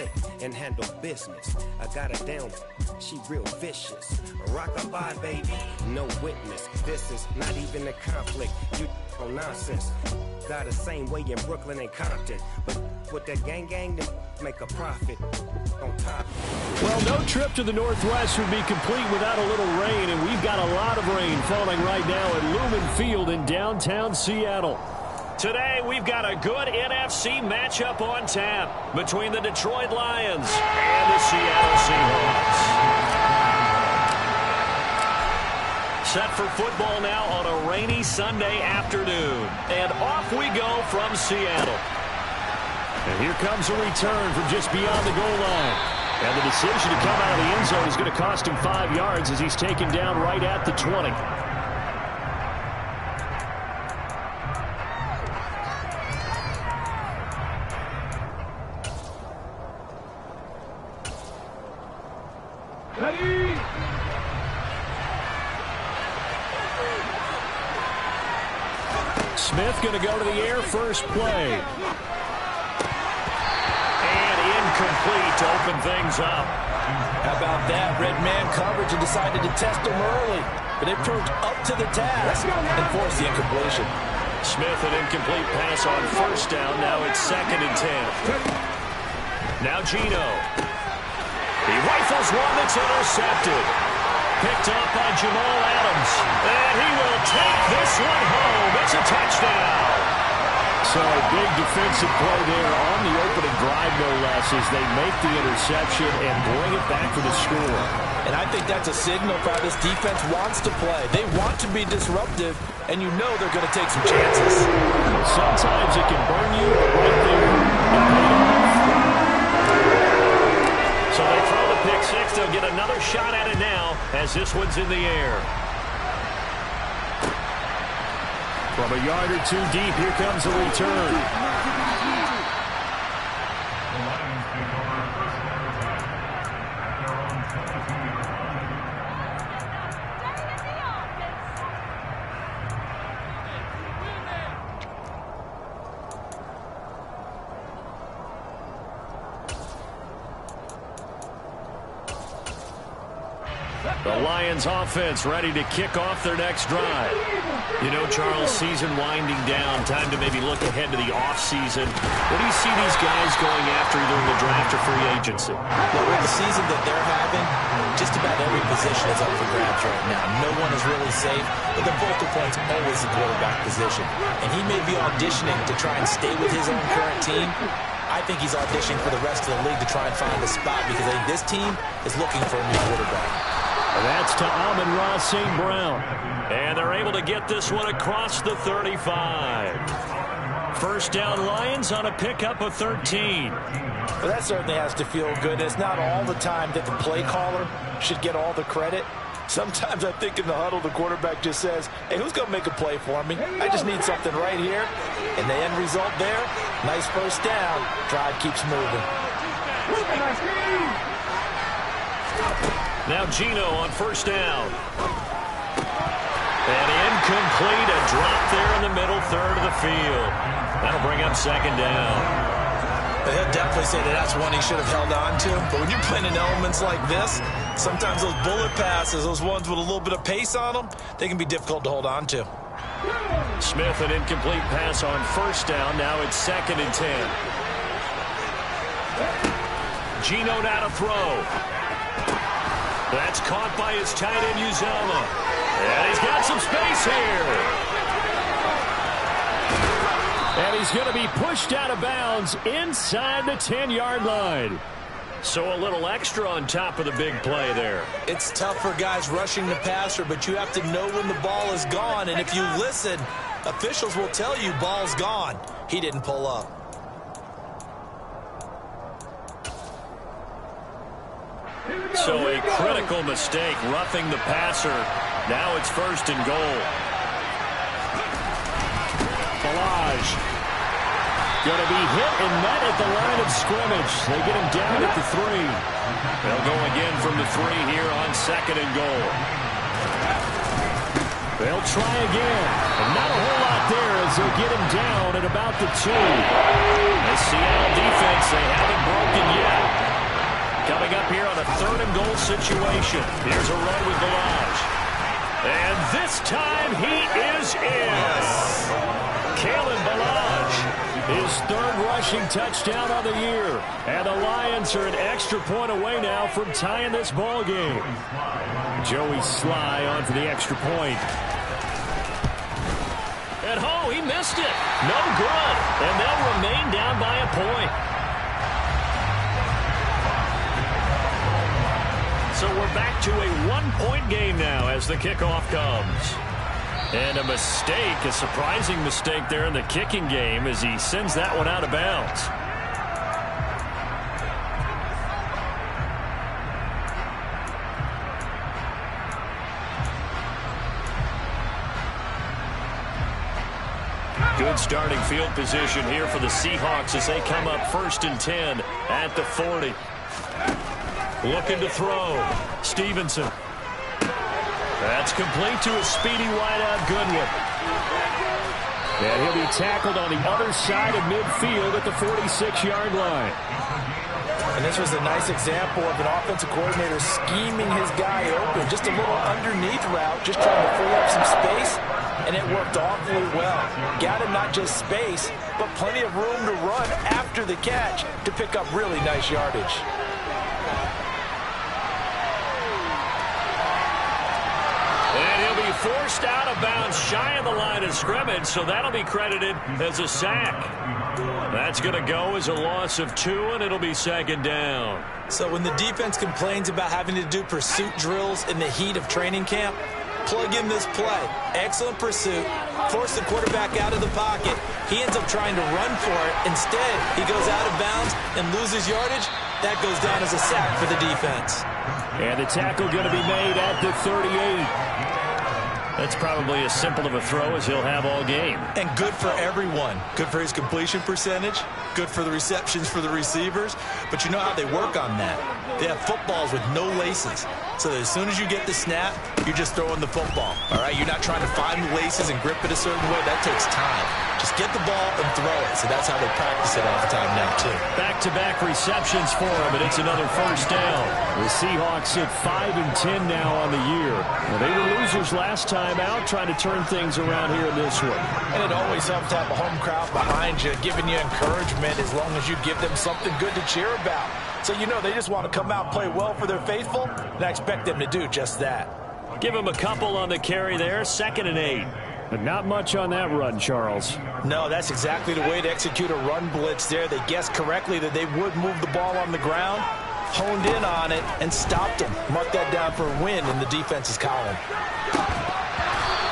click and handle business. I got her down, she real vicious. Rock-a-bye, baby, no witness. This is not even a conflict. You on nonsense. Got the same way in Brooklyn and Compton. But with that gang, then make a profit on top. Well, no trip to the Northwest would be complete without a little rain, and we've got a lot of rain falling right now at Lumen Field in downtown Seattle. Today, we've got a good NFC matchup on tap between the Detroit Lions and the Seattle Seahawks. Set for football now on a rainy Sunday afternoon. And off we go from Seattle. And here comes a return from just beyond the goal line. And the decision to come out of the end zone is going to cost him 5 yards as he's taken down right at the 20. Ready? Smith going to go to the air first play. And incomplete to open things up. How about that? Red man coverage and decided to test him early. But it proved up to the task and forced the incompletion. Smith an incomplete pass on first down. Now it's 2nd and 10. Now Gino. He rifles one that's intercepted. Picked up by Jamal Adams. And he will take this one home. It's a touchdown. So a big defensive play there on the opening drive, no less, as they make the interception and bring it back for the score. And I think that's a signal for how this defense wants to play. They want to be disruptive, and you know they're going to take some chances. Sometimes it can burn you, but right there, it paid off. So they throw the pick six. They'll get another shot at it now as this one's in the air. From a yard or two deep, here comes a return. The Lions offense ready to kick off their next drive. You know, Charles, season winding down, time to maybe look ahead to the offseason. What do you see these guys going after either in the draft or free agency? Well, with the season that they're having, just about every position is up for grabs right now. No one is really safe, but the focal point's always the quarterback position. And he may be auditioning to try and stay with his own current team. I think he's auditioning for the rest of the league to try and find a spot because I think this team is looking for a new quarterback. And that's to Amon-Ra St. Brown. And they're able to get this one across the 35. First down Lions on a pickup of 13. Well, that certainly has to feel good. It's not all the time that the play caller should get all the credit. Sometimes I think in the huddle the quarterback just says, hey, who's going to make a play for me? I just need something right here. And the end result there, nice first down. Drive keeps moving. Now Gino on first down. And incomplete, a drop there in the middle third of the field. That'll bring up second down. He'll definitely say that that's one he should have held on to. But when you're playing in elements like this, sometimes those bullet passes, those ones with a little bit of pace on them, they can be difficult to hold on to. Smith an incomplete pass on first down. Now it's 2nd and 10. Gino now to throw. That's caught by his tight end, Uzomah. And he's got some space here. And he's going to be pushed out of bounds inside the 10-yard line. So a little extra on top of the big play there. It's tough for guys rushing the passer, but you have to know when the ball is gone. And if you listen, officials will tell you ball's gone. He didn't pull up. So a critical mistake, roughing the passer. Now it's 1st and goal. Balaj going to be hit and met at the line of scrimmage. They get him down at the 3. They'll go again from the 3 here on 2nd and goal. They'll try again. And not a whole lot there as they'll get him down at about the 2. The Seattle defense, they haven't broken yet. a third and goal situation. Here's a run with Balaj. And this time he is in. Kalen Balaj, his third rushing touchdown of the year. And the Lions are an extra point away now from tying this ball game. Joey Sly on for the extra point. And he missed it. No good. And they'll remain down by a point. So we're back to a one-point game now as the kickoff comes. And a mistake, a surprising mistake there in the kicking game as he sends that one out of bounds. Good starting field position here for the Seahawks as they come up 1st and 10 at the 40. Looking to throw. Stevenson. That's complete to a speedy wideout Goodwin. And he'll be tackled on the other side of midfield at the 46-yard line. And this was a nice example of an offensive coordinator scheming his guy open. Just a little underneath route, just trying to free up some space. And it worked awfully well. Got him not just space, but plenty of room to run after the catch to pick up really nice yardage. And he'll be forced out of bounds shy of the line of scrimmage, so that'll be credited as a sack. That's going to go as a loss of 2, and it'll be 2nd down. So when the defense complains about having to do pursuit drills in the heat of training camp, plug in this play. Excellent pursuit. Force the quarterback out of the pocket. He ends up trying to run for it. Instead, he goes out of bounds and loses yardage. That goes down as a sack for the defense. And the tackle going to be made at the 38. That's probably as simple of a throw as he'll have all game. And good for everyone. Good for his completion percentage. Good for the receptions for the receivers. But you know how they work on that. They have footballs with no laces. So that as soon as you get the snap, you're just throwing the football. All right? You're not trying to find the laces and grip it a certain way. That takes time. Just get the ball and throw it. So that's how they practice it all the time now, too. Back-to-back receptions for him, and it's another 1st down. The Seahawks at 5 and 10 now on the year. Well, they were losers last time out, trying to turn things around here in this one. And it always helps to have a home crowd behind you, giving you encouragement as long as you give them something good to cheer about. So you know they just want to come out and play well for their faithful, and I expect them to do just that. Give him a couple on the carry there, 2nd and 8. But not much on that run, Charles. No, that's exactly the way to execute a run blitz there. They guessed correctly that they would move the ball on the ground, honed in on it, and stopped them. Mark that down for a win in the defense's column.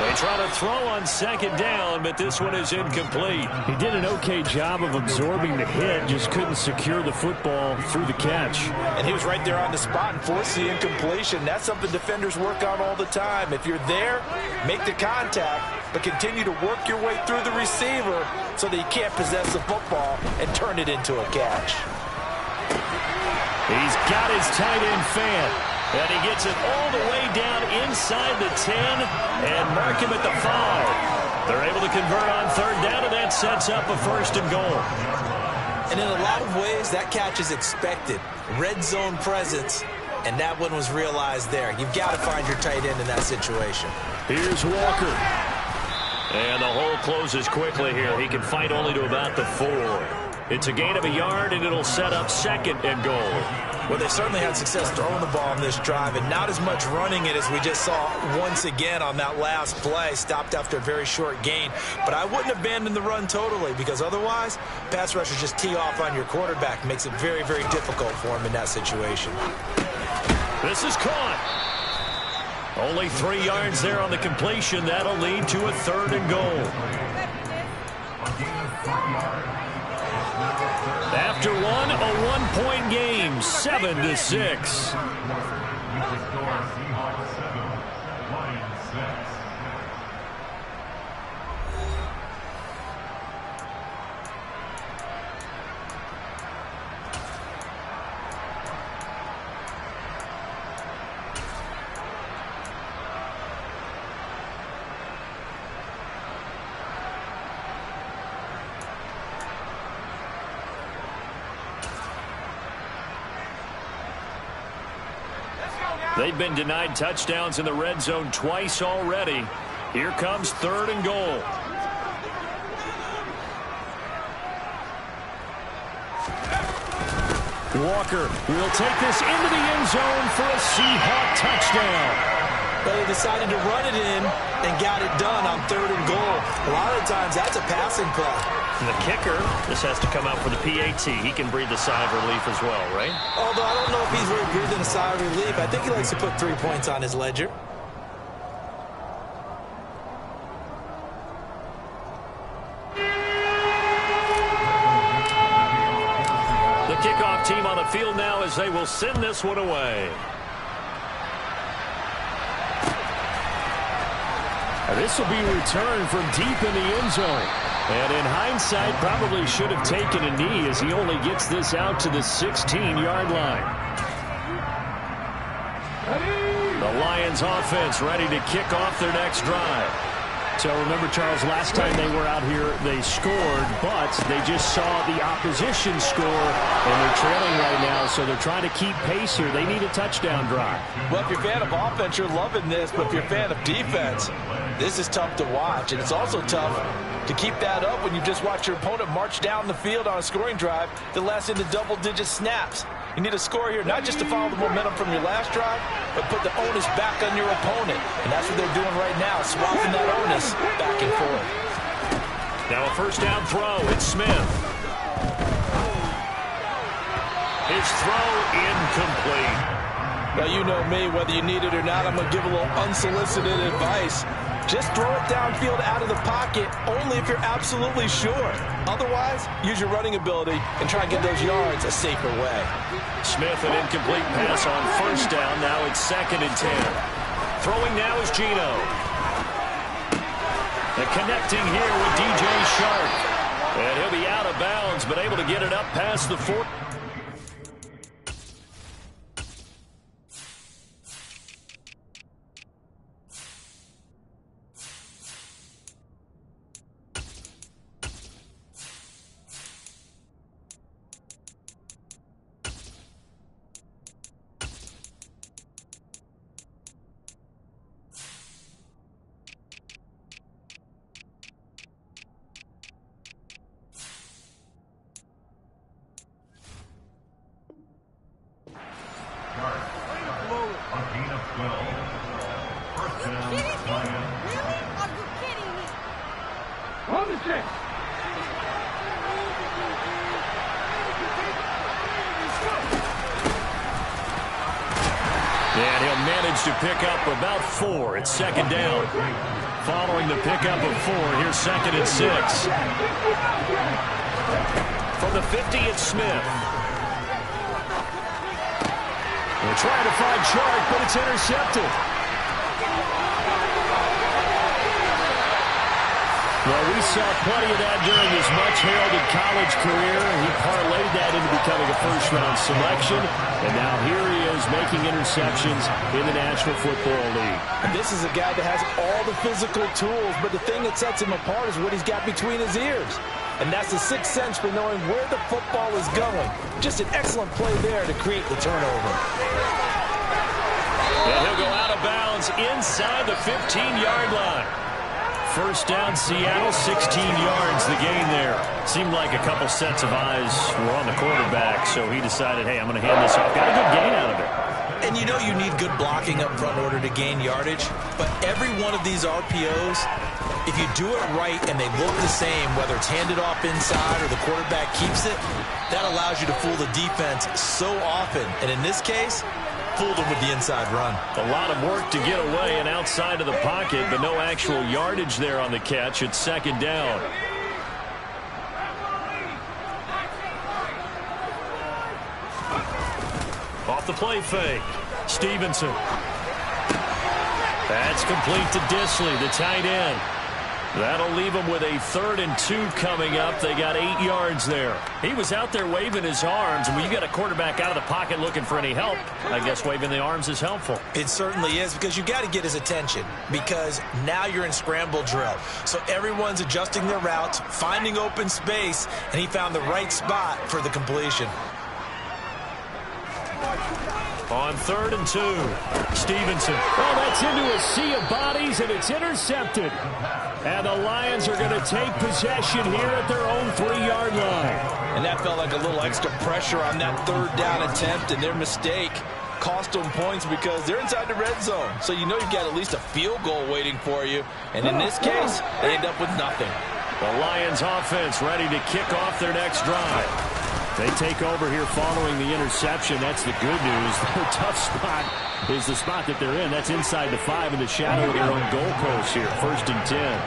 They try to throw on 2nd down, but this one is incomplete. He did an okay job of absorbing the hit, just couldn't secure the football through the catch. And he was right there on the spot and forced the incompletion. That's something defenders work on all the time. If you're there, make the contact, but continue to work your way through the receiver so that you can't possess the football and turn it into a catch. He's got his tight end fan. And he gets it all the way down inside the 10 and mark him at the 5. They're able to convert on 3rd down, and that sets up a 1st and goal. And in a lot of ways, that catch is expected. Red zone presence, and that one was realized there. You've got to find your tight end in that situation. Here's Walker. And the hole closes quickly here. He can fight only to about the 4. It's a gain of a yard, and it'll set up 2nd and goal. Well, they certainly had success throwing the ball on this drive, and not as much running it as we just saw once again on that last play. Stopped after a very short gain. But I wouldn't abandon the run totally, because otherwise, pass rushers just tee off on your quarterback. Makes it very, very difficult for him in that situation. This is caught. Only 3 yards there on the completion. That'll lead to a 3rd and goal. After one, a 1-point game, 7-6. They've been denied touchdowns in the red zone twice already. Here comes 3rd and goal. Walker will take this into the end zone for a Seahawk touchdown. But they decided to run it in and got it done on 3rd and goal. A lot of times that's a passing play. And the kicker, this has to come out for the PAT. He can breathe a sigh of relief as well, right? Although I don't know if he's really breathing a sigh of relief. I think he likes to put 3 points on his ledger. The kickoff team on the field now as they will send this one away. This will be returned from deep in the end zone. And in hindsight, probably should have taken a knee as he only gets this out to the 16-yard line. The Lions offense ready to kick off their next drive. So remember, Charles, last time they were out here, they scored, but they just saw the opposition score, and they're trailing right now, so they're trying to keep pace here. They need a touchdown drive. Well, if you're a fan of offense, you're loving this, but if you're a fan of defense, this is tough to watch, and it's also tough to keep that up when you just watch your opponent march down the field on a scoring drive that lasts into double-digit snaps. You need a score here, not just to follow the momentum from your last drive, but put the onus back on your opponent. And that's what they're doing right now, swapping that onus back and forth. Now a first down throw. It's Smith. His throw incomplete. Now, you know me, whether you need it or not, I'm going to give a little unsolicited advice. Just throw it downfield out of the pocket only if you're absolutely sure. Otherwise, use your running ability and try and get those yards a safer way. Smith, an incomplete pass on first down. Now it's 2nd and 10. Throwing now is Geno. And connecting here with DJ Shark. And he'll be out of bounds, but able to get it up past the 4. And he'll manage to pick up about 4. It's 2nd down. Following the pickup of 4, here's 2nd and 6. From the 50, it's Smith. They're trying to find Shark, but it's intercepted. Well, we saw plenty of that during his much-heralded college career. He parlayed that into becoming a first-round selection, and now here he is making interceptions in the National Football League. And this is a guy that has all the physical tools, but the thing that sets him apart is what he's got between his ears. And that's the sixth sense for knowing where the football is going. Just an excellent play there to create the turnover. And he'll go out of bounds inside the 15-yard line. First down, Seattle, 16 yards, the gain there. Seemed like a couple sets of eyes were on the quarterback, so he decided, hey, I'm going to hand this off. Got a good gain out of it. And you know you need good blocking up front in order to gain yardage, but every one of these RPOs, if you do it right and they look the same, whether it's handed off inside or the quarterback keeps it, that allows you to fool the defense so often. And in this case, fooled him with the inside run. A lot of work to get away and outside of the pocket, but no actual yardage there on the catch. It's 2nd down. Off the play fake. Stevenson. That's complete to Disley, the tight end. That'll leave them with a 3rd and 2 coming up. They got 8 yards there. He was out there waving his arms, and when you got a quarterback out of the pocket looking for any help, I guess waving the arms is helpful. It certainly is, because you got to get his attention, because now you're in scramble drill. So everyone's adjusting their routes, finding open space, and he found the right spot for the completion. On 3rd and 2. Stevenson. Well, that's into a sea of bodies, and it's intercepted. And the Lions are going to take possession here at their own 3-yard line. And that felt like a little extra pressure on that 3rd down attempt, and their mistake cost them points because they're inside the red zone. So you know you've got at least a field goal waiting for you. And in this case, they end up with nothing. The Lions offense ready to kick off their next drive. They take over here following the interception. That's the good news. Their tough spot is the spot that they're in. That's inside the 5 in the shadow of their own goalpost here. 1st and 10.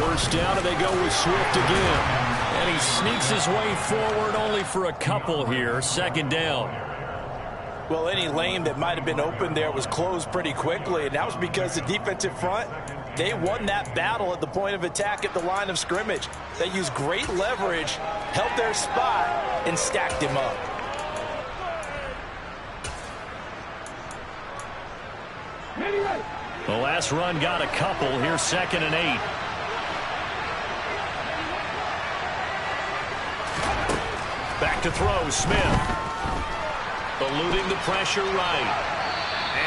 1st down, and they go with Swift again. And he sneaks his way forward only for a couple here. 2nd down. Well, any lane that might have been open there was closed pretty quickly, and that was because the defensive front, they won that battle at the point of attack at the line of scrimmage. They used great leverage, held their spot, and stacked him up. The last run got a couple. Here's 2nd and 8. Back to throw, Smith. Eluding the pressure right.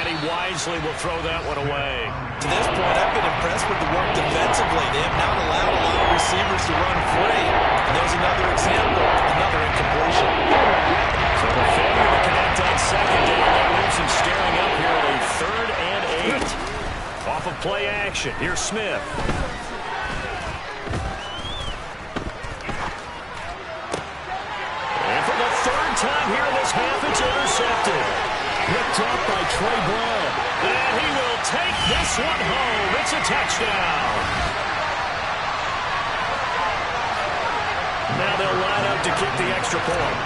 And he wisely will throw that one away. To this point, I've been impressed with the work defensively. They have not allowed a lot of receivers to run free. And there's another example, another incompletion. So the failure to connect on 2nd down, that leaves him staring up here at a 3rd and 8. Off of play action, here's Smith. And for the 3rd time here in this half, it's intercepted. Picked up by Trey Brown. And he will take this one home. It's a touchdown. Now they'll line up to kick the extra point.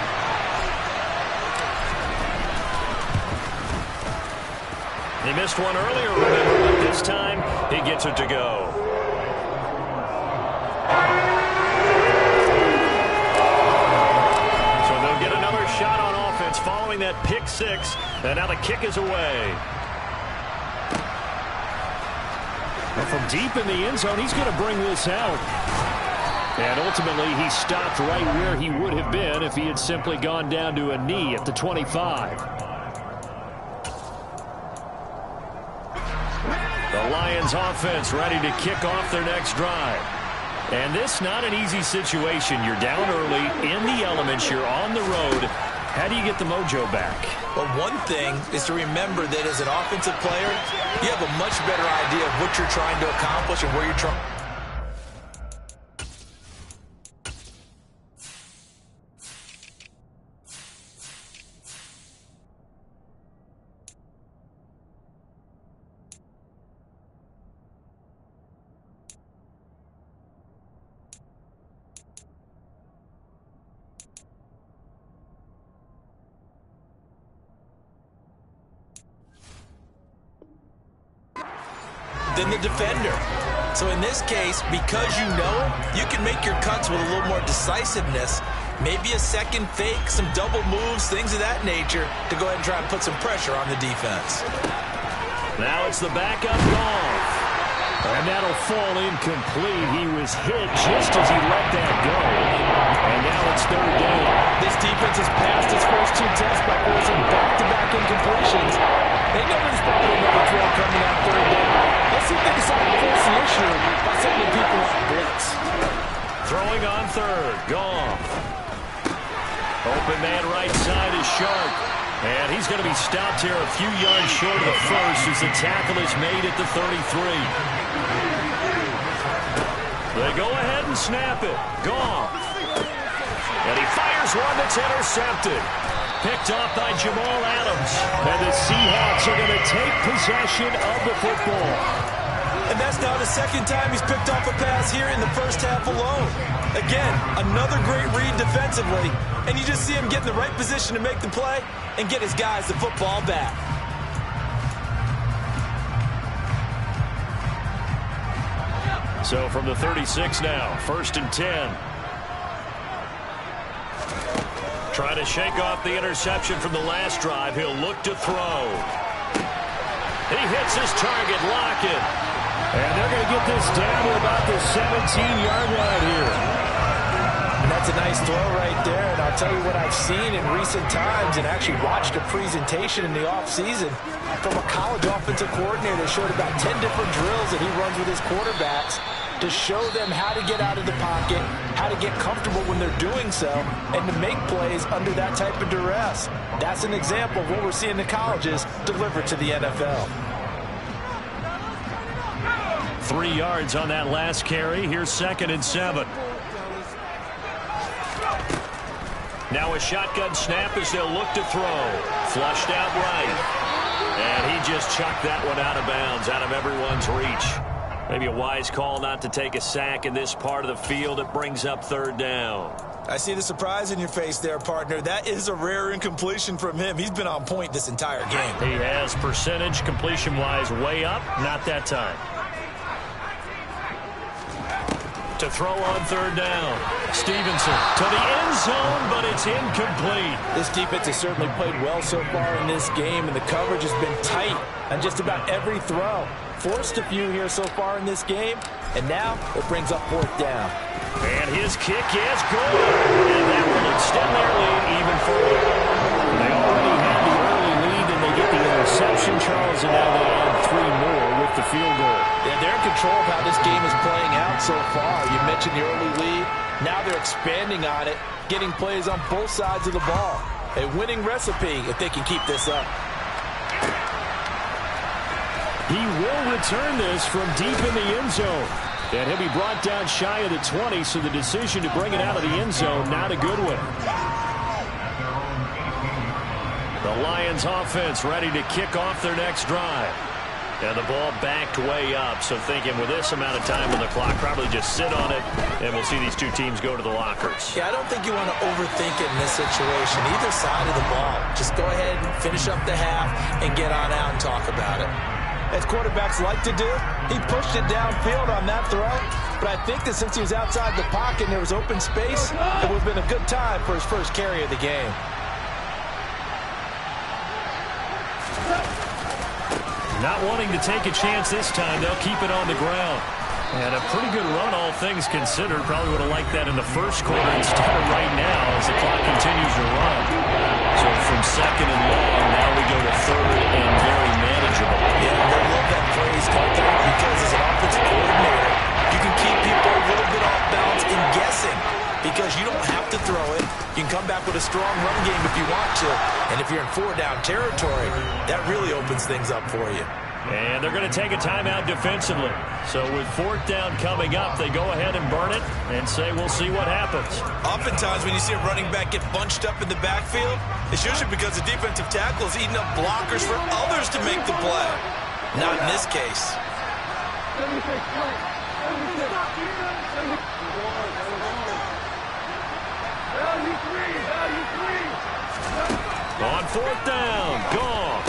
He missed one earlier, remember, but this time he gets it to go. So they'll get another shot on offense following that pick 6, and now the kick is away. And from deep in the end zone, he's going to bring this out. And ultimately, he stopped right where he would have been if he had simply gone down to a knee at the 25. The Lions offense ready to kick off their next drive. And this not an easy situation. You're down early, in the elements, you're on the road. How do you get the mojo back? Well, one thing is to remember that as an offensive player, you have a much better idea of what you're trying to accomplish and where you're trying. Than the defender. So in this case, because you know you can make your cuts with a little more decisiveness, maybe a second fake, some double moves, things of that nature, to go ahead and try and put some pressure on the defense. Now it's the backup Goff. And that'll fall incomplete. He was hit just as he let that go. And now it's 3rd down. This defense has passed its first 2 tests by forcing back-to-back incompletions. They know there's probably another throw coming out 3rd down. Let's see if they decide to force the issue by sending people on blitz. Throwing on 3rd, Goff. Open man right side is Sharp. And he's going to be stopped here a few yards short of the first as the tackle is made at the 33. They go ahead and snap it. Goff. And he fires one that's intercepted. Picked off by Jamal Adams. And the Seahawks are going to take possession of the football. And that's now the 2nd time he's picked off a pass here in the first half alone. Again, another great read defensively. And you just see him get in the right position to make the play and get his guys the football back. So from the 36 now, 1st and 10. Trying to shake off the interception from the last drive. He'll look to throw. He hits his target, Lockett. And they're going to get this down to about the 17-yard line here. And that's That's a nice throw right there, and I'll tell you what I've seen in recent times and actually watched a presentation in the offseason from a college offensive coordinator that showed about 10 different drills that he runs with his quarterbacks to show them how to get out of the pocket, how to get comfortable when they're doing so, and to make plays under that type of duress. That's an example of what we're seeing the colleges deliver to the NFL. 3 yards on that last carry. Here's 2nd and 7. Now a shotgun snap as they'll look to throw. Flushed out right. And he just chucked that one out of bounds, out of everyone's reach. Maybe a wise call not to take a sack in this part of the field. It brings up 3rd down. I see the surprise in your face there, partner. That is a rare incompletion from him. He's been on point this entire game. He has percentage completion-wise way up. Not that time. To throw on 3rd down. Stevenson to the end zone, but it's incomplete. This defense has certainly played well so far in this game, and the coverage has been tight on just about every throw. Forced a few here so far in this game, and now it brings up 4th down. And his kick is good. And that will extend their lead even further. They already had the early lead, and they get the interception, Charles, and now they add 3 more with the field goal. Yeah, they're in control of how this game is playing out so far. You mentioned the early lead. Now they're expanding on it, getting plays on both sides of the ball. A winning recipe if they can keep this up. He will return this from deep in the end zone. And he'll be brought down shy of the 20, so the decision to bring it out of the end zone, not a good one. The Lions offense ready to kick off their next drive. And the ball backed way up, so thinking with this amount of time on the clock, probably just sit on it, and we'll see these two teams go to the lockers. Yeah, I don't think you want to overthink it in this situation, either side of the ball. Just go ahead and finish up the half and get on out and talk about it. As quarterbacks like to do, he pushed it downfield on that throw, but I think that since he was outside the pocket and there was open space, it would have been a good time for his first carry of the game. Not wanting to take a chance this time, they'll keep it on the ground. And a pretty good run, all things considered. Probably would have liked that in the first quarter instead of right now as the clock continues to run. So from 2nd and long, now we go to 3rd and very manageable. Yeah, I love that phrase, Carter, because as an offensive coordinator, you can keep people a little bit off balance and guessing because you don't have to throw it. You can come back with a strong run game if you want to. And if you're in 4-down territory, that really opens things up for you. And they're going to take a timeout defensively. So with 4th down coming up, they go ahead and burn it and say we'll see what happens. Oftentimes when you see a running back get bunched up in the backfield, it's usually because the defensive tackle is eating up blockers for others to make the play. Not in this case. On 4th down, gone.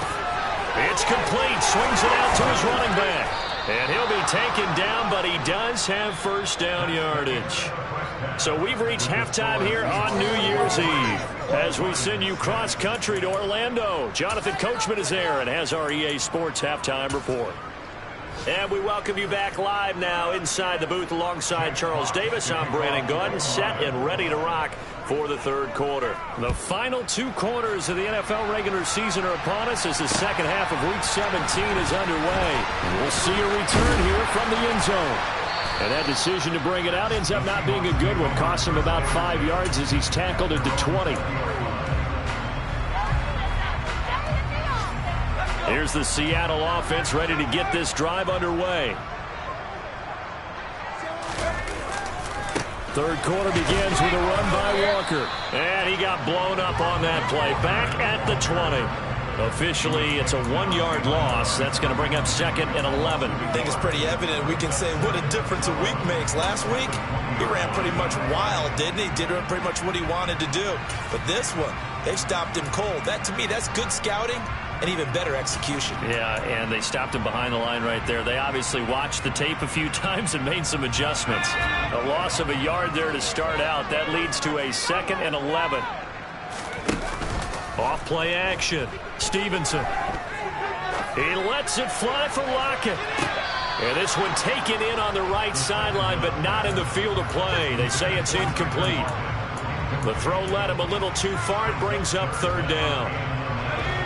It's complete, swings it out to his running back. And he'll be taken down, but he does have 1st down yardage. So we've reached halftime here on New Year's Eve. As we send you cross-country to Orlando, Jonathan Coachman is there and has our EA Sports halftime report. And we welcome you back live now inside the booth alongside Charles Davis. I'm Brandon Gaudin, set and ready to rock for the 3rd quarter. The final 2 quarters of the NFL regular season are upon us as the second half of Week 17 is underway. We'll see a return here from the end zone. And that decision to bring it out ends up not being a good one. Costs him about 5 yards as he's tackled at the 20. Here's the Seattle offense ready to get this drive underway. 3rd quarter begins with a run by Walker. And he got blown up on that play. Back at the 20. Officially, it's a 1-yard loss. That's going to bring up 2nd and 11. I think it's pretty evident. We can say what a difference a week makes. Last week, he ran pretty much wild, didn't he? Did pretty much what he wanted to do. But this one, they stopped him cold. That, to me, that's good scouting and even better execution. Yeah, and they stopped him behind the line right there. They obviously watched the tape a few times and made some adjustments. A loss of a yard there to start out. That leads to a 2nd and 11. Off play action. Stevenson. He lets it fly for Lockett. And this one taken in on the right sideline, but not in the field of play. They say it's incomplete. The throw led him a little too far. It brings up third down.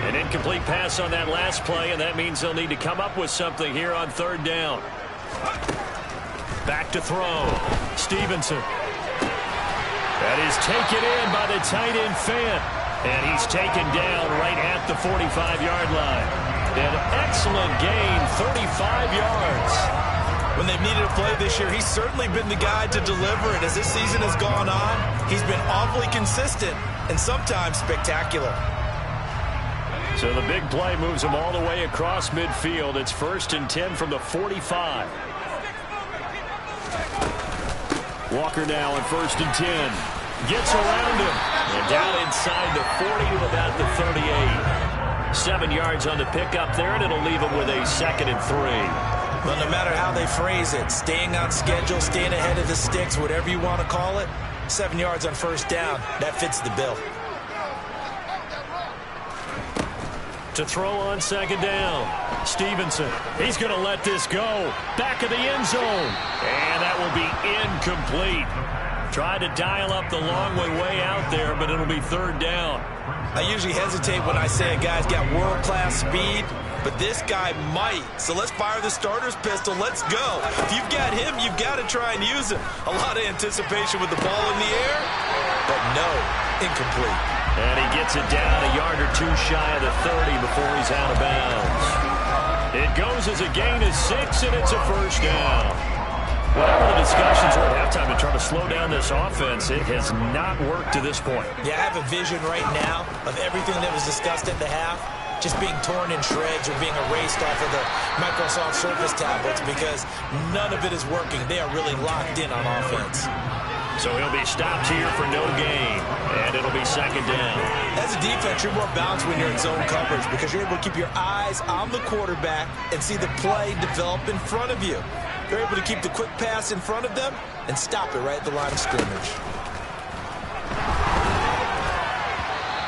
An incomplete pass on that last play, and that means they'll need to come up with something here on third down. Back to throw. Stevenson. That is taken in by the tight end Fant. And he's taken down right at the 45-yard line. An excellent gain, 35 yards. When they've needed a play this year, he's certainly been the guy to deliver. And as this season has gone on, he's been awfully consistent and sometimes spectacular. So the big play moves him all the way across midfield. It's 1st and 10 from the 45. Walker now on 1st and 10. Gets around him. And down inside the 40 to about the 38. 7 yards on the pickup there, and it'll leave him with a 2nd and 3. Well, no matter how they phrase it, staying on schedule, staying ahead of the sticks, whatever you want to call it, 7 yards on 1st down, that fits the bill. To throw on 2nd down. Stevenson. He's going to let this go. Back of the end zone. And that will be incomplete. Tried to dial up the long way out there, but it'll be 3rd down. I usually hesitate when I say a guy's got world-class speed, but this guy might. So let's fire the starter's pistol. Let's go. If you've got him, you've got to try and use him. A lot of anticipation with the ball in the air, but no, incomplete. And he gets it down a yard or two shy of the 30 before he's out of bounds. It goes as a gain of 6, and it's a 1st down. Whatever the discussions were at halftime to try to slow down this offense, it has not worked to this point. Yeah, I have a vision right now of everything that was discussed at the half just being torn in shreds or being erased off of the Microsoft Surface tablets because none of it is working. They are really locked in on offense. So he'll be stopped here for no gain, and it'll be 2nd down. As a defense, you're more balanced when you're in zone coverage because you're able to keep your eyes on the quarterback and see the play develop in front of you. You're able to keep the quick pass in front of them and stop it right at the line of scrimmage.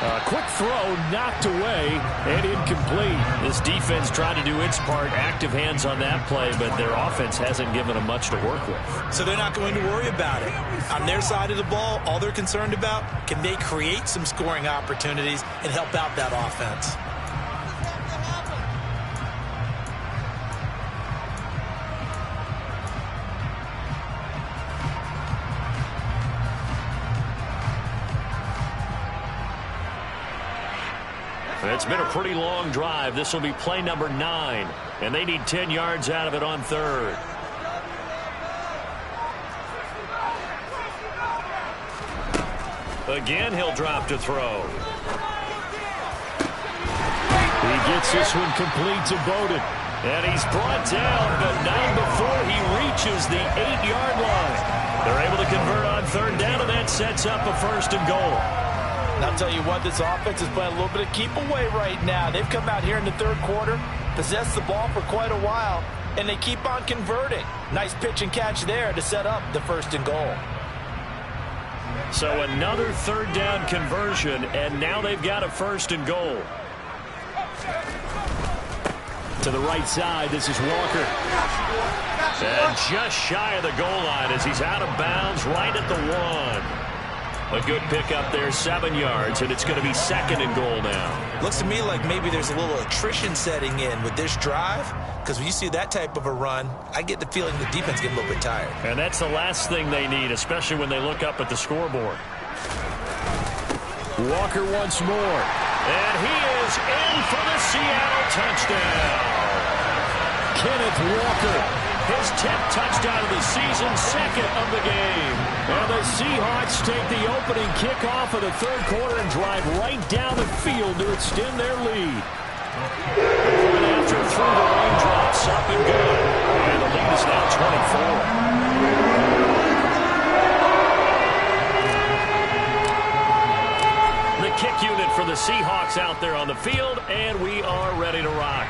A quick throw knocked away and incomplete. This defense tried to do its part, active hands on that play, but their offense hasn't given them much to work with. So they're not going to worry about it. On their side of the ball, all they're concerned about, can they create some scoring opportunities and help out that offense? It's been a pretty long drive. This will be play number 9, and they need 10 yards out of it on 3rd. Again, he'll drop to throw. He gets this one complete to Bowden. And he's brought down, but not before he reaches the 8-yard line. They're able to convert on 3rd down, and that sets up a 1st and goal. And I'll tell you what, this offense is playing a little bit of keep away right now. They've come out here in the 3rd quarter, possessed the ball for quite a while, and they keep on converting. Nice pitch and catch there to set up the 1st and goal. So another 3rd down conversion, and now they've got a 1st and goal. To the right side, this is Walker. And just shy of the goal line as he's out of bounds right at the 1. A good pickup there, 7 yards, and it's going to be 2nd and goal now. Looks to me like maybe there's a little attrition setting in with this drive, because when you see that type of a run, I get the feeling the defense getting a little bit tired. And that's the last thing they need, especially when they look up at the scoreboard. Walker once more. And he is in for the Seattle touchdown. Kenneth Walker. His 10th touchdown of the season, 2nd of the game. And the Seahawks take the opening kickoff of the 3rd quarter and drive right down the field to extend their lead. And after through the raindrops, up and good. And the lead is now 24. The kick unit for the Seahawks out there on the field, and we are ready to rock.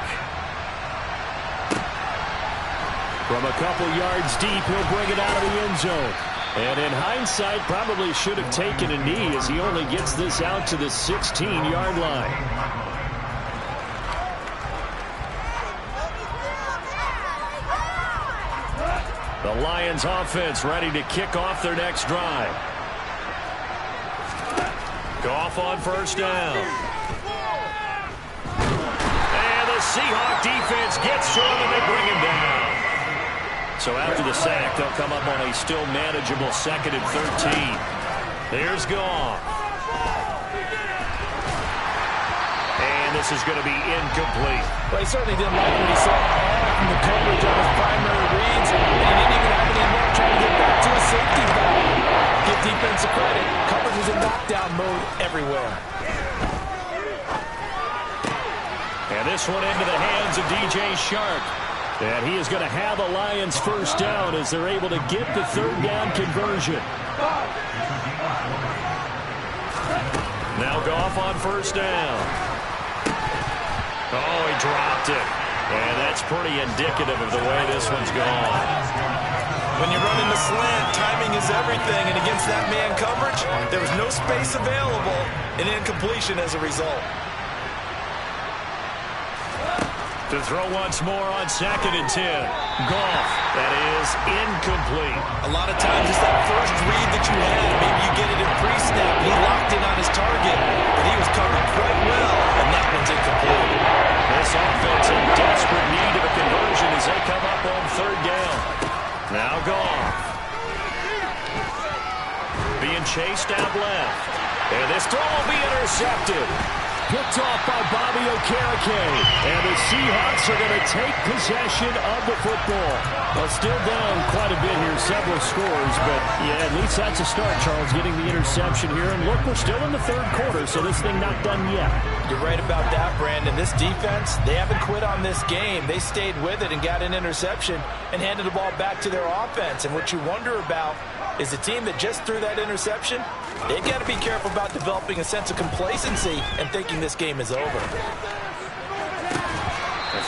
From a couple yards deep, he'll bring it out of the end zone. And in hindsight, probably should have taken a knee as he only gets this out to the 16-yard line. The Lions offense ready to kick off their next drive. Goff on first down. And the Seahawks defense gets to him, and they bring him down. So after the sack, they'll come up on a still manageable 2nd and 13. Here's Goff. And this is going to be incomplete. Well, he certainly didn't like what he saw from the coverage on his primary reads, and he didn't even have any luck trying to get back to his safety valve. Give defensive credit. Coverage was in knockdown mode everywhere. And this one into the hands of DJ Shark. And he is going to have the Lions first down as they're able to get the 3rd down conversion. Now Goff on first down. Oh, he dropped it. And that's pretty indicative of the way this one's gone. When you're running the slant, timing is everything. And against that man coverage, there was no space available, and incompletion as a result. To throw once more on 2nd and 10. Goff. That is incomplete. A lot of times it's that first read that you had. Maybe you get it in pre-snap. He locked in on his target, but he was covered quite well, and that one's incomplete. This offense in desperate need of a conversion as they come up on 3rd down. Now Goff. Being chased out left. And this throw will be intercepted. Picked off by Bobby Okereke. And the Seahawks are going to take possession of the football. Well, still down quite a bit here, several scores. But, yeah, at least that's a start, Charles, getting the interception here. And, look, we're still in the 3rd quarter, so this thing not done yet. You're right about that, Brandon. This defense, they haven't quit on this game. They stayed with it and got an interception and handed the ball back to their offense. And what you wonder about is the team that just threw that interception, they've got to be careful about developing a sense of complacency and thinking this game is over.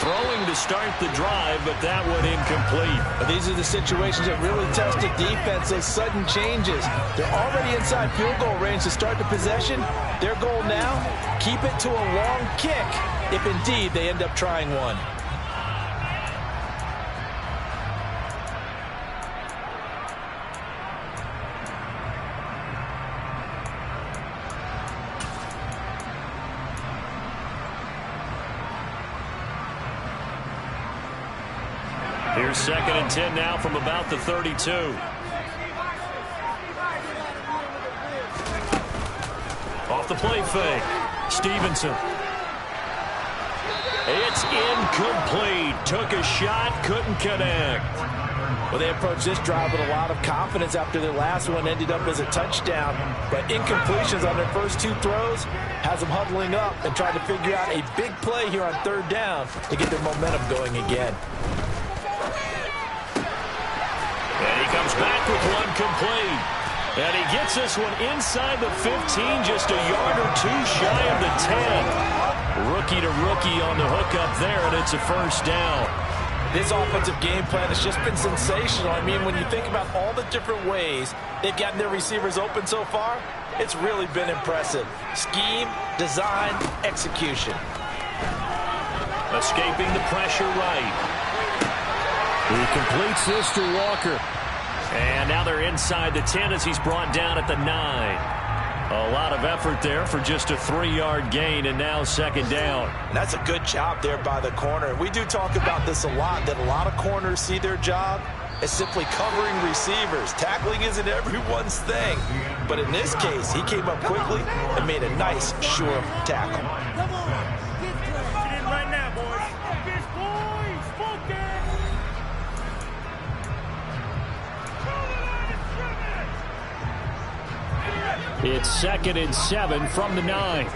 Throwing to start the drive, but that one incomplete. But these are the situations that really test the defense, those sudden changes. They're already inside field goal range to start the possession. Their goal now, keep it to a long kick, if indeed they end up trying one. Here's 2nd and 10 now from about the 32. Off the play fake. Stevenson. It's incomplete. Took a shot, couldn't connect. Well, they approached this drive with a lot of confidence after their last one ended up as a touchdown. But incompletions on their first 2 throws has them huddling up and trying to figure out a big play here on 3rd down to get their momentum going again. And he comes back with one complete. And he gets this one inside the 15, just a yard or 2 shy of the 10. Rookie to rookie on the hookup there, and it's a first down. This offensive game plan has just been sensational. I mean, when you think about all the different ways they've gotten their receivers open so far, it's really been impressive. Scheme, design, execution. Escaping the pressure right. He completes this to Walker. And now they're inside the 10 as he's brought down at the 9. A lot of effort there for just a 3-yard gain, and now 2nd down. And that's a good job there by the corner. We do talk about this a lot, that a lot of corners see their job as simply covering receivers. Tackling isn't everyone's thing. But in this case, he came up quickly and made a nice, sure tackle. Come on. Get in right now, boys. Focus, boys. Focus. It's 2nd and 7 from the 9.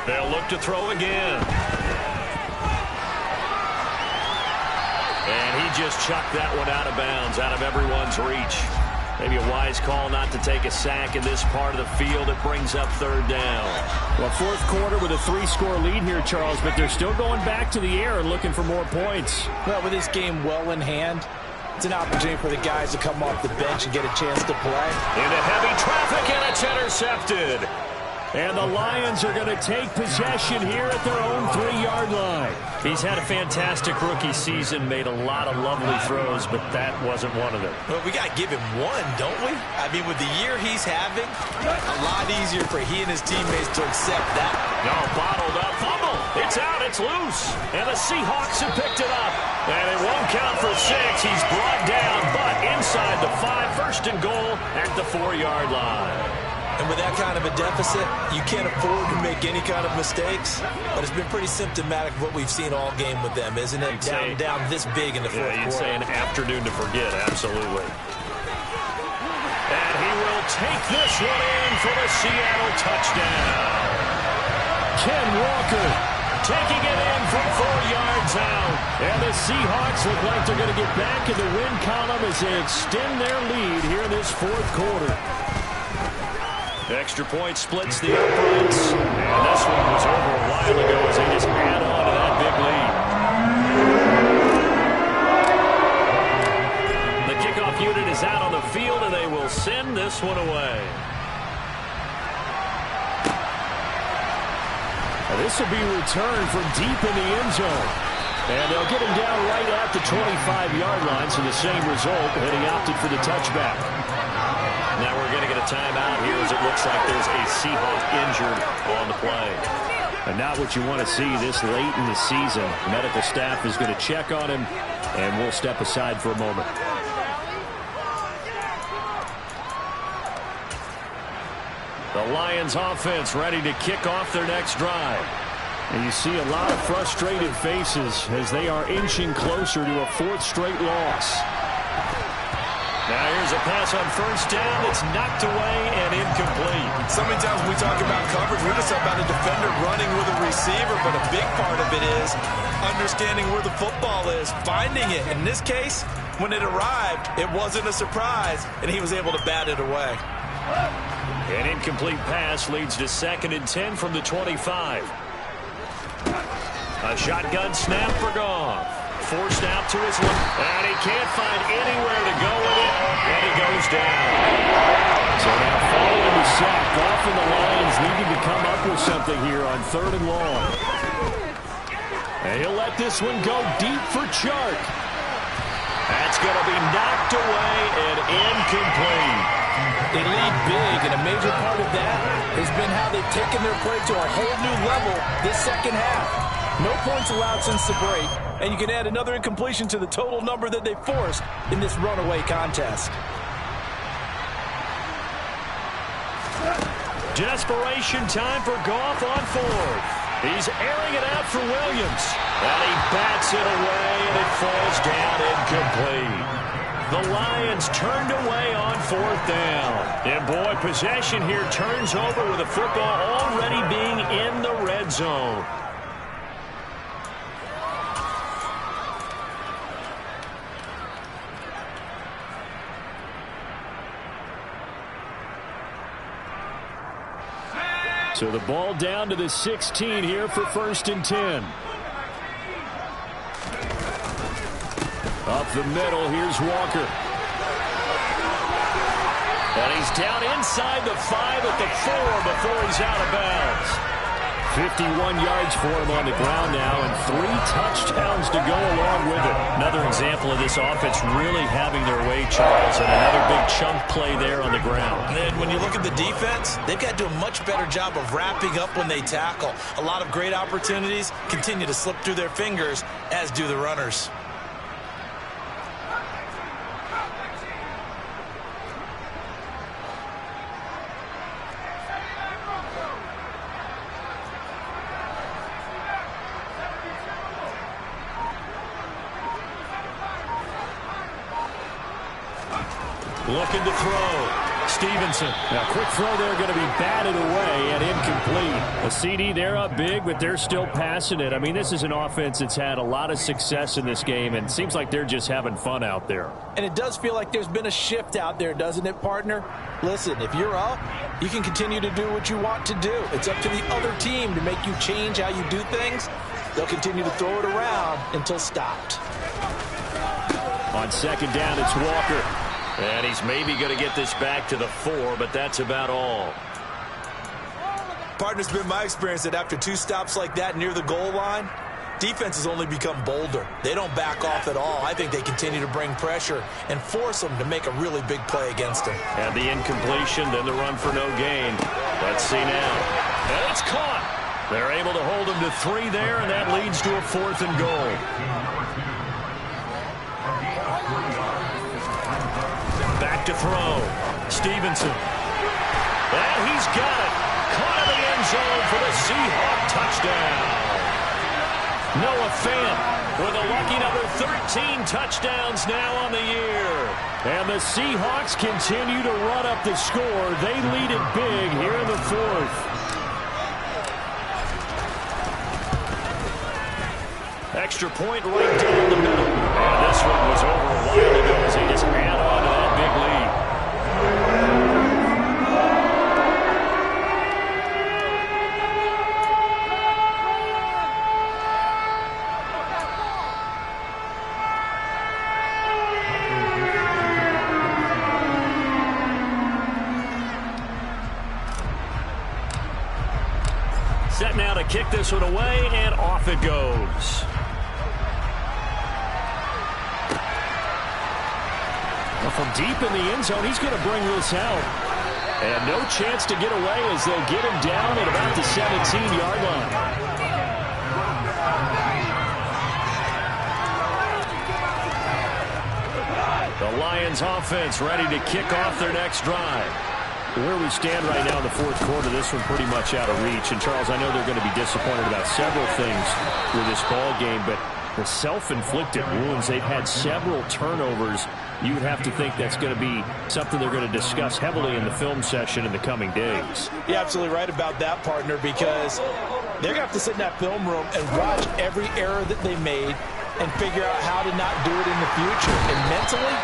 They'll look to throw again. And he just chucked that one out of bounds, out of everyone's reach. Maybe a wise call not to take a sack in this part of the field. It brings up 3rd down. Well, 4th quarter with a 3-score lead here, Charles, but they're still going back to the air and looking for more points. Well, with this game well in hand, it's an opportunity for the guys to come off the bench and get a chance to play. Into heavy traffic, and it's intercepted. And the Lions are going to take possession here at their own 3-yard line. He's had a fantastic rookie season, made a lot of lovely throws, but that wasn't one of them. Well, we got to give him one, don't we? I mean, with the year he's having, a lot easier for he and his teammates to accept that. No, bottled up, fumble. It's out, it's loose. And the Seahawks have picked it up. And it won't count for 6. He's brought down, but inside the 5, first and goal at the 4-yard line. And with that kind of a deficit, you can't afford to make any kind of mistakes. But it's been pretty symptomatic of what we've seen all game with them, isn't it? Down this big in the fourth quarter. You'd say an afternoon to forget, absolutely. And he will take this one in for the Seattle touchdown. Ken Walker taking it in from 4 yards out. And the Seahawks look like they're going to get back in the win column as they extend their lead here in this fourth quarter. Extra point splits the uprights. And this one was over a while ago as they just add on to that big lead. The kickoff unit is out on the field, and they will send this one away. This will be returned from deep in the end zone. And they'll get him down right at the 25-yard line, so the same result, and he opted for the touchback. Now we're going to get a timeout here as it looks like there's a Seahawk injured on the play. And not what you want to see this late in the season. Medical staff is going to check on him, and we'll step aside for a moment. The Lions offense ready to kick off their next drive. And you see a lot of frustrated faces as they are inching closer to a 4th straight loss. Now here's a pass on first down. It's knocked away and incomplete. So many times when we talk about coverage, we're just talking about a defender running with a receiver, but a big part of it is understanding where the football is, finding it. In this case, when it arrived, it wasn't a surprise, and he was able to bat it away. An incomplete pass leads to 2nd and 10 from the 25. A shotgun snap for Goff. Forced out to his left, and he can't find anywhere to go with it, and he goes down. So now following the sack, Goff and the Lions needing to come up with something here on 3rd and long. And he'll let this one go deep for Chark. That's going to be knocked away and incomplete. They lead big, and a major part of that has been how they've taken their play to a whole new level this second half. No points allowed since the break, and you can add another incompletion to the total number that they forced in this runaway contest. Desperation time for Goff on 4th. He's airing it out for Williams. And he bats it away, and it falls down incomplete. The Lions turned away on 4th down. And boy, possession here turns over with the football already being in the red zone. So the ball down to the 16 here for 1st and 10. Up the middle, here's Walker. And he's down inside the 5 at the 4 before he's out of bounds. 51 yards for him on the ground now, and 3 touchdowns to go along with it. Another example of this offense really having their way, Charles, and another big chunk play there on the ground. And then when you look at the defense, they've got to do a much better job of wrapping up when they tackle. A lot of great opportunities continue to slip through their fingers, as do the runners. Looking to throw. Stevenson. Now, quick throw there, going to be batted away and incomplete. A CD, they're up big, but they're still passing it. I mean, this is an offense that's had a lot of success in this game, and it seems like they're just having fun out there. And it does feel like there's been a shift out there, doesn't it, partner? Listen, if you're up, you can continue to do what you want to do. It's up to the other team to make you change how you do things. They'll continue to throw it around until stopped. On 2nd down, it's Walker. And he's maybe going to get this back to the 4, but that's about all. Partner, it's been my experience that after 2 stops like that near the goal line, defense has only become bolder. They don't back off at all. I think they continue to bring pressure and force them to make a really big play against them. And the incompletion, then the run for no gain. Let's see now. And it's caught. They're able to hold them to 3 there, and that leads to a 4th and goal. Back to throw. Stevenson. And he's got it. Caught in the end zone for the Seahawk touchdown. Noah Fant with a lucky number 13 touchdowns now on the year. And the Seahawks continue to run up the score. They lead it big here in the 4th. Extra point right down the middle. And this one was over a while ago as they just ran on to that big lead. Set now to kick this one away, and off it goes. Well, from deep in the end zone, he's going to bring this out. And no chance to get away as they'll get him down at about the 17-yard line. The Lions offense ready to kick off their next drive. Where we stand right now in the 4th quarter, this one pretty much out of reach. And, Charles, I know they're going to be disappointed about several things with this ball game, but the self-inflicted wounds, they've had several turnovers. You would have to think that's going to be something they're going to discuss heavily in the film session in the coming days. You're absolutely right about that, partner, because they're going to have to sit in that film room and watch every error that they made and figure out how to not do it in the future. And mentally,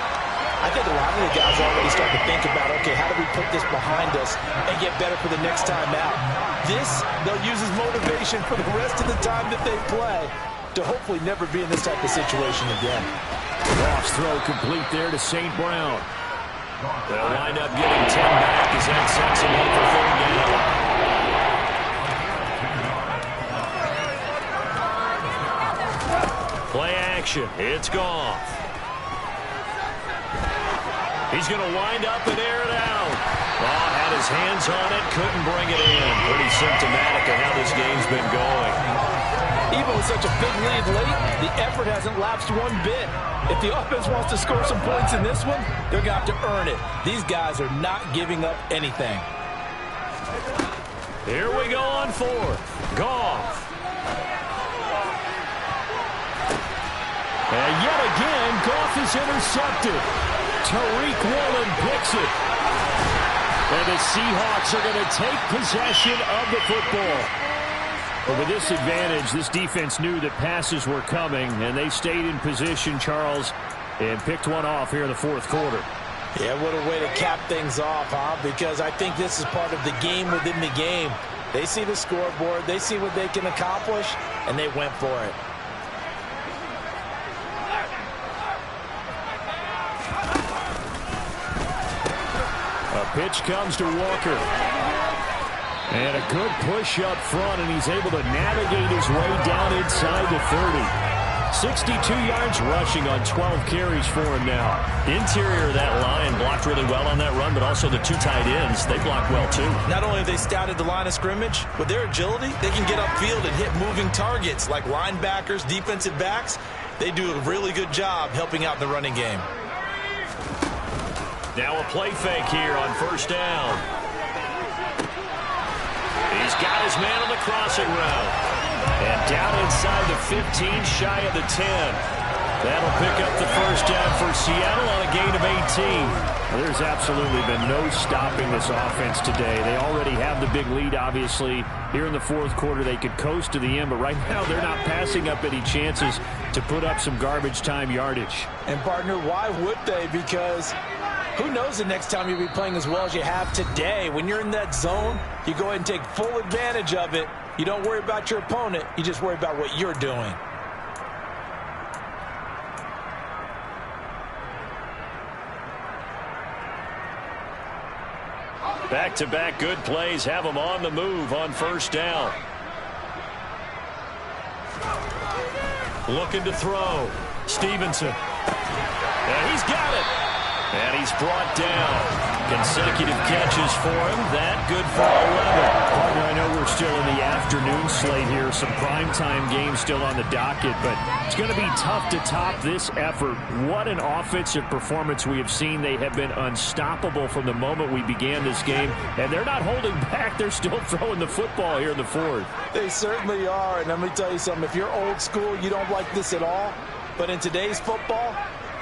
I think a lot of the guys already start to think about, okay, how do we put this behind us and get better for the next time out? This, they'll use as motivation for the rest of the time that they play to hopefully never be in this type of situation again. Ross throw complete there to St. Brown. They'll wind up getting 10 back as that sets them up for 3rd down. Play action. It's Goff. He's going to wind up and air it out. Oh, had his hands on it, couldn't bring it in. Pretty symptomatic of how this game's been going. Even with such a big lead late, the effort hasn't lapsed one bit. If the offense wants to score some points in this one, they're going to have to earn it. These guys are not giving up anything. Here we go on 4th. Goff. And yet again, Goff is intercepted. Tariq Woolen picks it. And the Seahawks are going to take possession of the football. But with this advantage, this defense knew that passes were coming, and they stayed in position, Charles, and picked one off here in the 4th quarter. Yeah, what a way to cap things off, huh? Because I think this is part of the game within the game. They see the scoreboard, they see what they can accomplish, and they went for it. Pitch comes to Walker. And a good push up front, and he's able to navigate his way down inside the 30. 62 yards rushing on 12 carries for him now. Interior of that line blocked really well on that run, but also the 2 tight ends, they blocked well too. Not only have they scouted the line of scrimmage, with their agility, they can get upfield and hit moving targets like linebackers, defensive backs. They do a really good job helping out in the running game. Now a play fake here on 1st down. He's got his man on the crossing route. And down inside the 15, shy of the 10. That'll pick up the 1st down for Seattle on a gain of 18. There's absolutely been no stopping this offense today. They already have the big lead, obviously. Here in the 4th quarter, they could coast to the end, but right now they're not passing up any chances to put up some garbage time yardage. And, partner, why would they? Because who knows the next time you'll be playing as well as you have today. When you're in that zone, you go ahead and take full advantage of it. You don't worry about your opponent. You just worry about what you're doing. Back-to-back good plays have them on the move on first down. Looking to throw. Stevenson. And he's got it. And he's brought down. Consecutive catches for him. That good for 11. Partner, I know we're still in the afternoon slate here. Some primetime games still on the docket, but it's going to be tough to top this effort. What an offensive performance we have seen. They have been unstoppable from the moment we began this game, and they're not holding back. They're still throwing the football here in the fourth. They certainly are, and let me tell you something. If you're old school, you don't like this at all. But in today's football,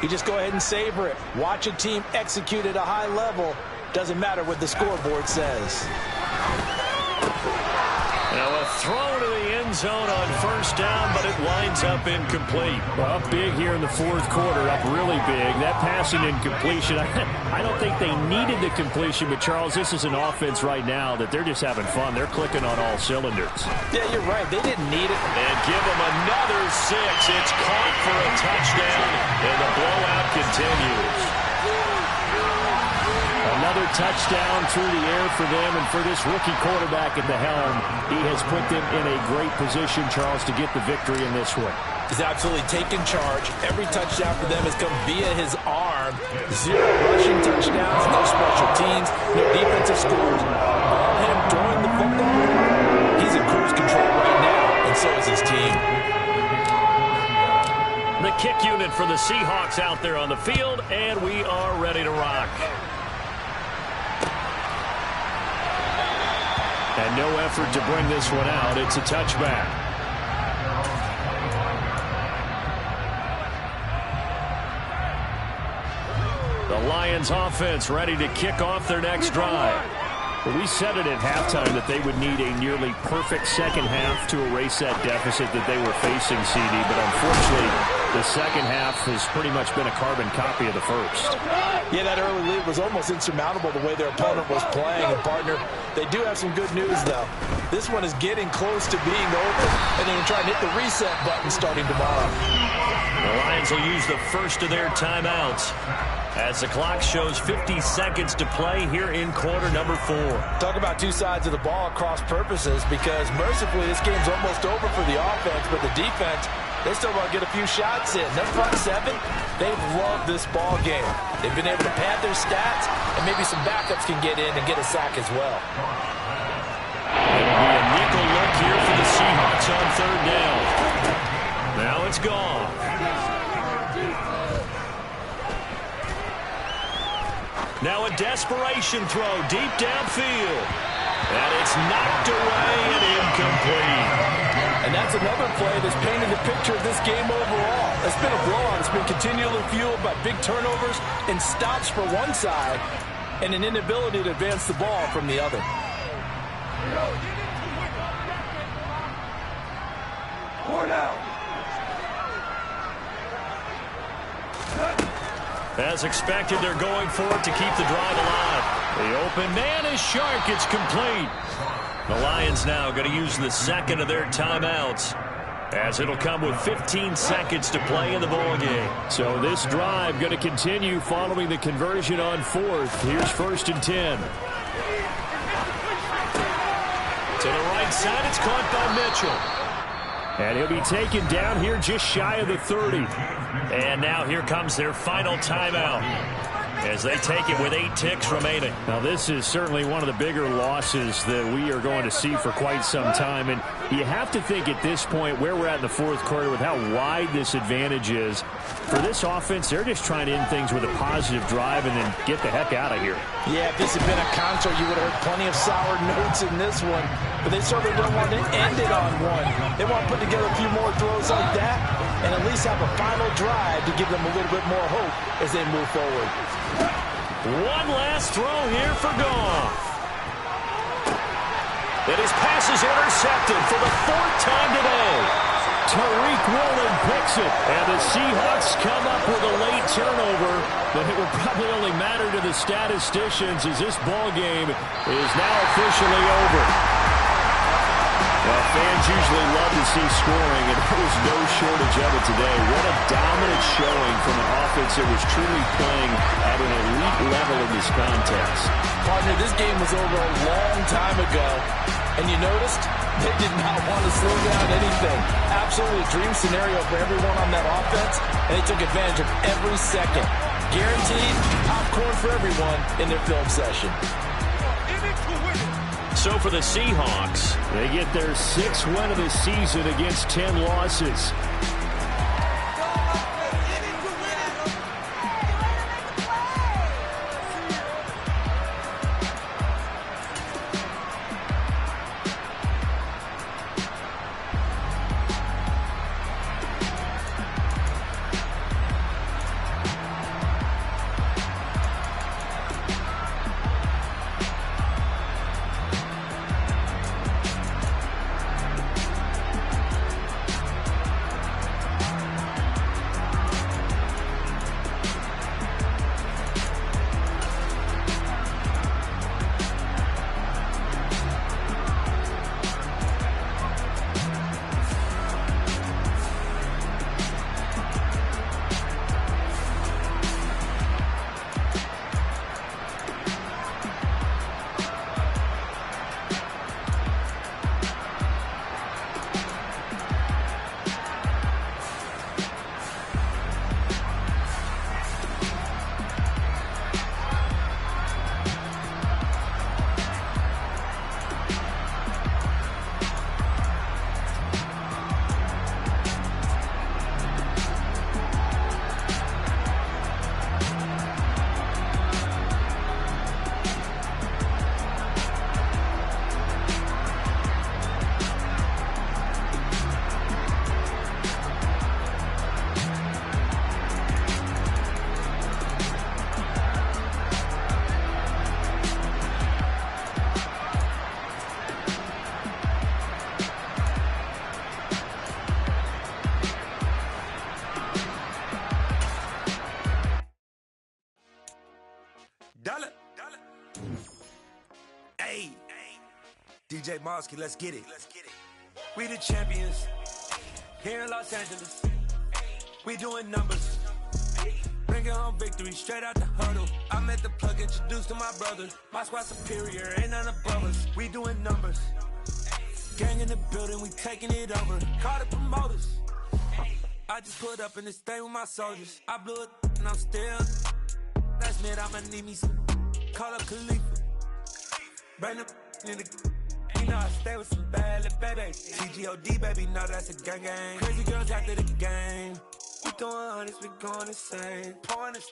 you just go ahead and savor it. Watch a team execute at a high level. Doesn't matter what the scoreboard says. Now a throw to the end zone on first down, but it winds up incomplete. Well, up big here in the fourth quarter, up really big. That passing incompletion, I don't think they needed the completion, but Charles, this is an offense right now that they're just having fun. They're clicking on all cylinders. Yeah, you're right. They didn't need it. And give them another 6. It's caught for a touchdown, and the blowout continues. Another touchdown through the air for them, and for this rookie quarterback at the helm, he has put them in a great position, Charles, to get the victory in this one. He's absolutely taken charge. Every touchdown for them has come via his arm. 0 rushing touchdowns, no special teams, no defensive scores. All him throwing the football. He's in cruise control right now, and so is his team. The kick unit for the Seahawks out there on the field, and we are ready to rock. And no effort to bring this one out. It's a touchback. The Lions offense ready to kick off their next drive. Well, we said it at halftime that they would need a nearly perfect second half to erase that deficit that they were facing, CD. But unfortunately, the second half has pretty much been a carbon copy of the first. Yeah, that early lead was almost insurmountable the way their opponent was playing. And, partner, they do have some good news, though. This one is getting close to being over, and they're going to try and hit the reset button starting tomorrow. The Lions will use the first of their timeouts as the clock shows 50 seconds to play here in quarter number 4. Talk about two sides of the ball at cross purposes, because mercifully this game's almost over for the offense, but the defense, they still want to get a few shots in. Their front 7, they've loved this ball game. They've been able to pad their stats, and maybe some backups can get in and get a sack as well. It'll be a nickel look here for the Seahawks on third down. Now it's gone. Now a desperation throw deep downfield. And it's knocked away and incomplete. And that's another play that's painted the picture of this game overall. It's been a blowout. It's been continually fueled by big turnovers and stops for one side and an inability to advance the ball from the other. As expected, they're going for it to keep the drive alive. The open man is Shark. It's complete. The Lions now going to use the second of their timeouts, as it'll come with 15 seconds to play in the ball game. So this drive going to continue following the conversion on fourth. Here's 1st and 10. To the right side, it's caught by Mitchell. And he'll be taken down here just shy of the 30. And now here comes their final timeout, as they take it with 8 ticks remaining. Now this is certainly one of the bigger losses that we are going to see for quite some time. And you have to think at this point where we're at in the fourth quarter with how wide this advantage is. For this offense, they're just trying to end things with a positive drive and then get the heck out of here. Yeah, if this had been a concert, you would have heard plenty of sour notes in this one. But they certainly don't want to end it on one. They want to put together a few more throws like that and at least have a final drive to give them a little bit more hope as they move forward. One last throw here for Goff. And his pass is intercepted for the 4th time today. Tariq Woolen picks it, and the Seahawks come up with a late turnover, but it will probably only matter to the statisticians as this ball game is now officially over. Well, fans usually love to see scoring, and there was no shortage of it today. What a dominant dominant showing from an offense that was truly playing at an elite level in this contest. Partner, this game was over a long time ago, and you noticed they did not want to slow down anything. Absolutely dream scenario for everyone on that offense, and they took advantage of every second. Guaranteed popcorn for everyone in their film session. So for the Seahawks, they get their 6th win of the season against 10 losses. Hey, DJ Mosky, let's get it. We the champions here in Los Angeles. We doing numbers. Bringing home victory straight out the huddle. I met the plug, introduced to my brother. My squad superior, ain't none above us. We doing numbers. Gang in the building, we taking it over. Call the promoters. I just put up in this thing with my soldiers. I blew it and I'm still. That's me, I'ma need me some. Call up Khalifa. Bring them in the. You know I stay with some bad little babies. CGOD, baby, no, that's a gang gang. Crazy girls after the game. We doing honest, we going insane. Pouring this.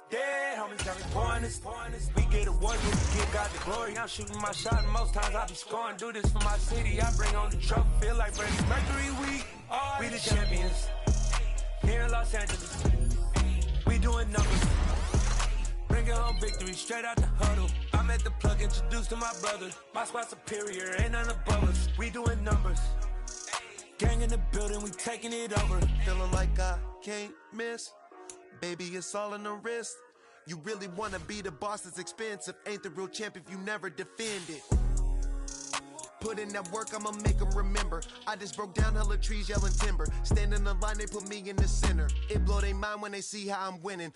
Dead homies got me pouring this. We get awards, we give God the glory. I'm shooting my shot, and most times I be scoring. Do this for my city, I bring on the trophy. Feel like Freddie Mercury, we the champions. Here in Los Angeles, we doing numbers. Bringing home victory straight out the huddle. I met the plug, introduced to my brother. My squad superior, ain't none above us. We doing numbers. Gang in the building, we taking it over. Feeling like I can't miss. Baby, it's all in the wrist. You really wanna be the boss, it's expensive. Ain't the real champ if you never defend it. Put in that work, I'ma make them remember. I just broke down hella trees, yelling timber. Stand in the line, they put me in the center. It blow their mind when they see how I'm winning.